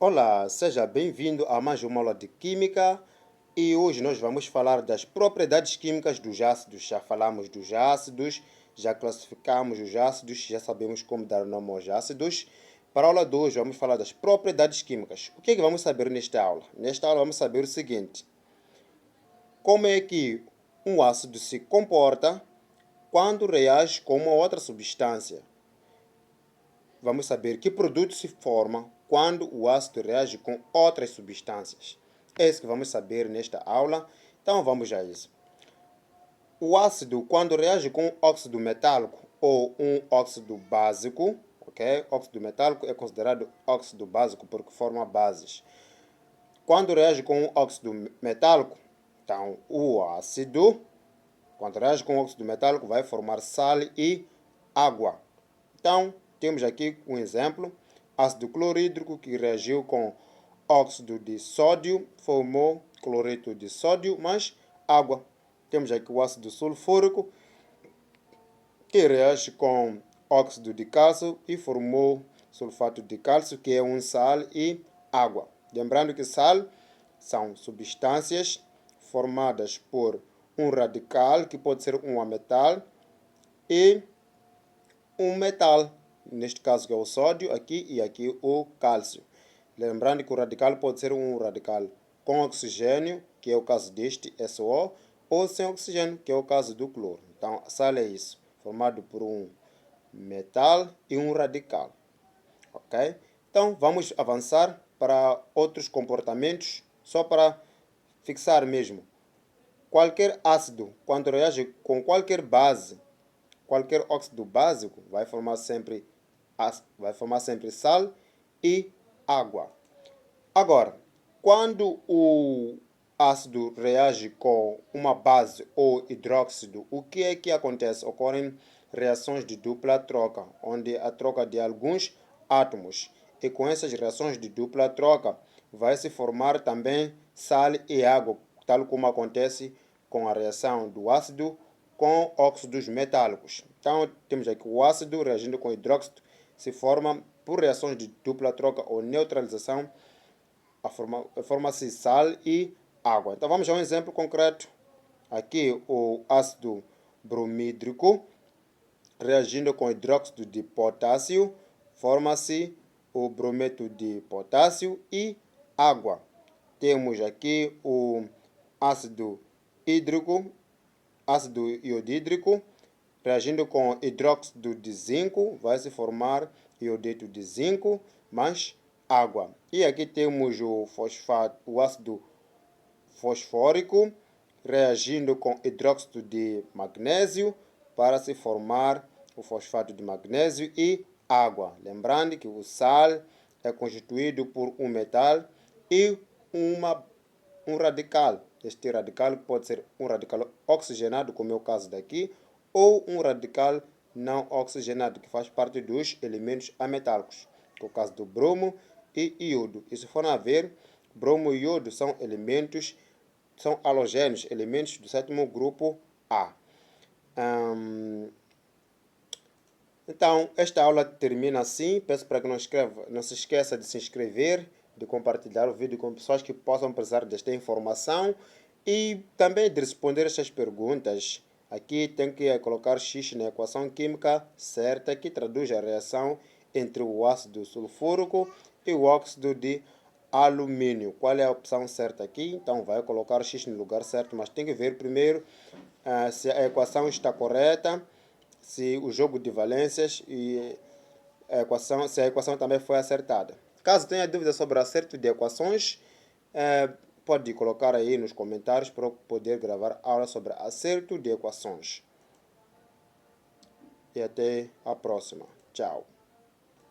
Olá, seja bem-vindo a mais uma aula de Química e hoje nós vamos falar das propriedades químicas dos ácidos. Já falamos dos ácidos, já classificamos os ácidos, já sabemos como dar nome aos ácidos. Para a aula de hoje vamos falar das propriedades químicas. O que é que vamos saber nesta aula? Nesta aula vamos saber o seguinte: como é que um ácido se comporta quando reage com uma outra substância. Vamos saber que produto se forma quando o ácido reage com outras substâncias. É isso que vamos saber nesta aula. Então vamos a isso. O ácido, quando reage com óxido metálico ou um óxido básico, ok? Óxido metálico é considerado óxido básico porque forma bases. Quando reage com um óxido metálico, então o ácido, quando reage com óxido metálico, vai formar sal e água. Então, temos aqui um exemplo: ácido clorídrico que reagiu com óxido de sódio, formou cloreto de sódio mais água. Temos aqui o ácido sulfúrico que reage com óxido de cálcio e formou sulfato de cálcio, que é um sal e água. Lembrando que sal são substâncias formadas por um radical, que pode ser um ametal, e um metal, neste caso que é o sódio aqui e aqui o cálcio. Lembrando que o radical pode ser um radical com oxigênio, que é o caso deste SO, ou sem oxigênio, que é o caso do cloro. Então, a sal é isso, formado por um metal e um radical. Ok? Então, vamos avançar para outros comportamentos, só para fixar mesmo. Qualquer ácido, quando reage com qualquer base, qualquer óxido básico vai formar sempre sal e água. Agora, quando o ácido reage com uma base ou hidróxido, o que é que acontece? Ocorrem reações de dupla troca, onde a troca de alguns átomos. E com essas reações de dupla troca, vai se formar também sal e água, tal como acontece com a reação do ácido com óxidos metálicos. Então, temos aqui o ácido reagindo com hidróxido, se forma por reações de dupla troca ou neutralização, forma-se sal e água. Então, vamos a um exemplo concreto. Aqui, o ácido bromídrico reagindo com hidróxido de potássio, forma-se o brometo de potássio e água. Temos aqui o ácido iodídrico, reagindo com hidróxido de zinco, vai se formar iodeto de zinco mais água. E aqui temos o ácido fosfórico, reagindo com hidróxido de magnésio, para se formar o fosfato de magnésio e água. Lembrando que o sal é constituído por um metal e um radical. Este radical pode ser um radical oxigenado, como é o caso daqui, ou um radical não oxigenado, que faz parte dos elementos ametálicos, que é o caso do bromo e iodo. E se for a ver, bromo e iodo são elementos, são halogênios, elementos do sétimo grupo A. Então, esta aula termina assim. Peço para que não se esqueça de se inscrever, de compartilhar o vídeo com pessoas que possam precisar desta informação e também de responder estas perguntas. Aqui tem que colocar X na equação química certa, que traduz a reação entre o ácido sulfúrico e o óxido de alumínio. Qual é a opção certa aqui? Então, vai colocar X no lugar certo, mas tem que ver primeiro se a equação está correta, se o jogo de valências e se a equação também foi acertada. Caso tenha dúvida sobre o acerto de equações, pode colocar aí nos comentários para eu poder gravar aula sobre acerto de equações. E até a próxima. Tchau.